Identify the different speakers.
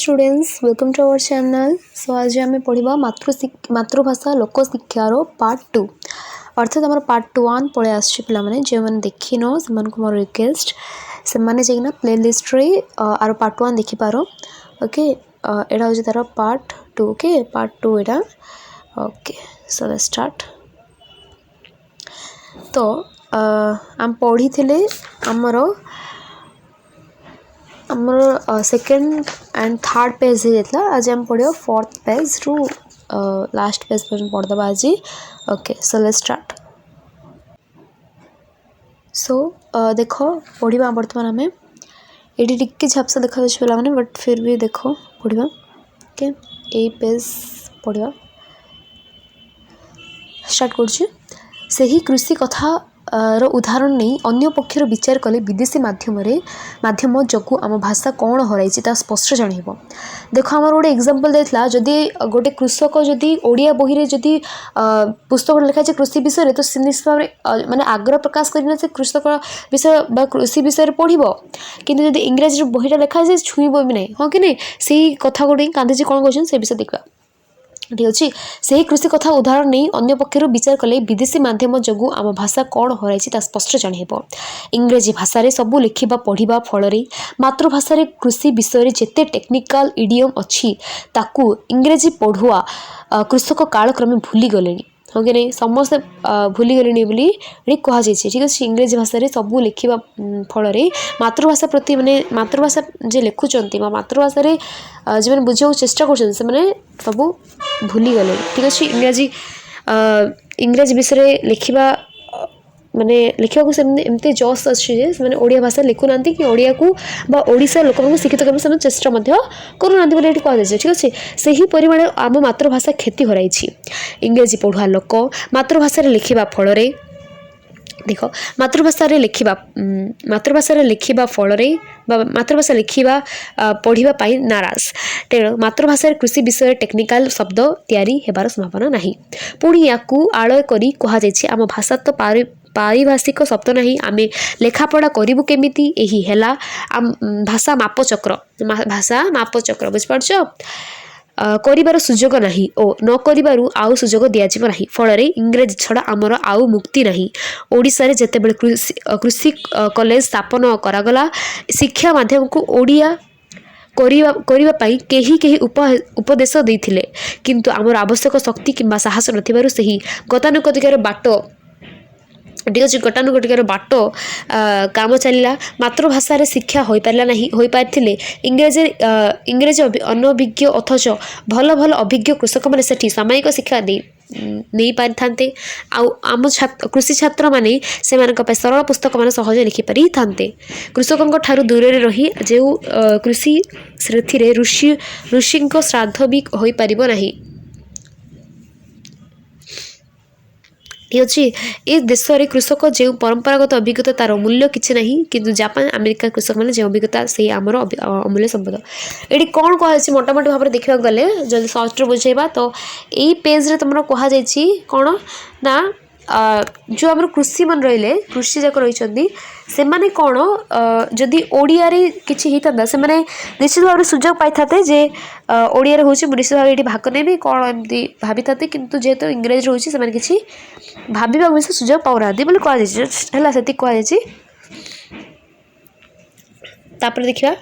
Speaker 1: Students, welcome to our channel. So आज आम पढ़ा मातृभाषा लोक शिक्षार पार्ट 2 अर्थात आम पार्ट 1 पलि आसछि पिला माने जे माने देखि न से मन को मोर रिक्वेस्ट से माने जेना प्ले लिस्ट रे आरो पार्ट 1 देखि पारो। ओके, एडा हो तार पार्ट 2। ओके, पार्ट 2 एडा। Okay, so let's start. तो आम पढ़ी थिले हमरो सेकेंड एंड थर्ड पेज हो जाता। आज हम पढ़ो फोर्थ पेज रु लास्ट पेज पर पढ़दबा आज। Okay, so let's start. So देखो पढ़ा बर्तमान आम ये टिके झापसा देखा पे मैंने बट फिर भी देखो पढ़ा। ओके, ये पेज पढ़ा स्टार्ट कर कृषि कथा रो उदाहरण नहीं अन्य पक्षर विचार कले विदेशी माध्यम जगू आम भाषा कौन हराई स्पष्ट जनइब। देखो आम गोटे एग्जांपल देता जदि गोटे कृषक जदि ओडिया बही रे जदि पुस्तक लिखा है कृषि विषय तो निश्चित भाव माने आग्रह प्रकाश करना से कृषक विषय बा कृषि विषय पढ़ो कि जब इंग्राजी बहीटा लिखा है छुईब भी ना। हाँ कि नहीं, से कथा गुड़ी गांधीजी कौन कहते से विषय देखा। ठीक अच्छे, से कृषि कथा उदाहरण नहीं अन्य पक्षर विचार कले विदेशी माध्यम जगू आम भाषा कौन हराई स्पष्ट जनइब। इंग्रेजी भाषा रे सबू लिखा पढ़ा फल मातृभाषा कृषि विषय जिते टेक्निकल इडियम अच्छी ताकू इंग्रेजी पढ़ुआ कृषक कालक्रमे भूली गले। हाँ कि नहीं, समस्ते भूली गले बोली कह। ठीक अच्छे, इंग्रेजी भाषा रे सबू लिखा फल मातृभाषा प्रति माने मातृभाषा जे लिखुंट मातृभाषा जो मैंने बुझा चेष्टा कर सबू भूली गले। ठीक अच्छे, इंग्रेजी विषय लिखा माने लिखा एमती जस अच्छे मैंने ओडिया भाषा लिखु ना कि ओडिया को बा ओडिशा लोक शिक्षित करने से चेष्टा करूना बोली कह। ठीक अच्छे, से ही परिमाण आम मातृभाषा क्षति हराई। इंग्रेजी पढ़ुआ लोक मातृभाषा लिखा फल देख मातृभाषा लिखा फल मातृभाषा लिखा पढ़ा नाराज। तेणु मातृभाषा कृषि विषय टेक्निकल शब्द तैयारी होबार संभावना नहीं। पुणी या आलय करी कहुई आम भाषा तो पारिभाषिक शब्द नहीं, आम लेखापढ़ा करूँ केमिति यही है भाषा मापचक्र बुझिपारछ करिबार सुजोग नहीं ओ न करिबारु आउ सुजोग दियाजिबो नहीं। फल इंग्रेजी छड़ा आमर आउ मुक्ति नहीं। ओडिशा रे जेतेबेले कृषि कॉलेज स्थापन करागला शिक्षा माध्यम को ओडिया करिबा पई केही उपदेश देथिले किंतु आमर आवश्यक शक्ति किंबा साहस नथिबारु सही गतानुगतिकार बाट। ठीक अच्छे, गतानुगतिकार बाट काम चलला मातृभाषा शिक्षा हो पारा नहीं हो पारे। इंग्रेजी अनभिज्ञ अथच भल भल अभिज्ञ कृषक मैंने से सामयिक शिक्षा नहीं पारि थांते। आम कृषि छात्र माने से सरल पुस्तक मान सहज लिखिपारि थांते। कृषकों ठारू दूर रही जो कृषि से ऋषि श्राद्ध भी हो पारिबो नहीं। ठीक अच्छे, ये देश में कृषक जो परंपरागत अभिज्ञता तार मूल्य किसी ना कि जापान अमेरिका कृषक मैंने जो अभिज्ञता से आमर अमूल्य संपद। ये कौन कहुई मोटामोटी भाव में देखा गले जब सर्च बुझेबा तो यही पेज रे तुम कहुई कौन ना जो आम कृषि मन रही कृषि जाक रही से माने कौन जदि ओडिया रे किछि हिता से माने निश्चित भाव सुजोग पाई थाते जे ओडिया रे होछि निश्चित भाव ये भाग नेबी कौन एमती भाभी थाते किंतु जेहेतु इंग्रेजी रोचे से किछि भाविबा विषय सुजोग पाउना बोली कह से कह। तापर देखिबा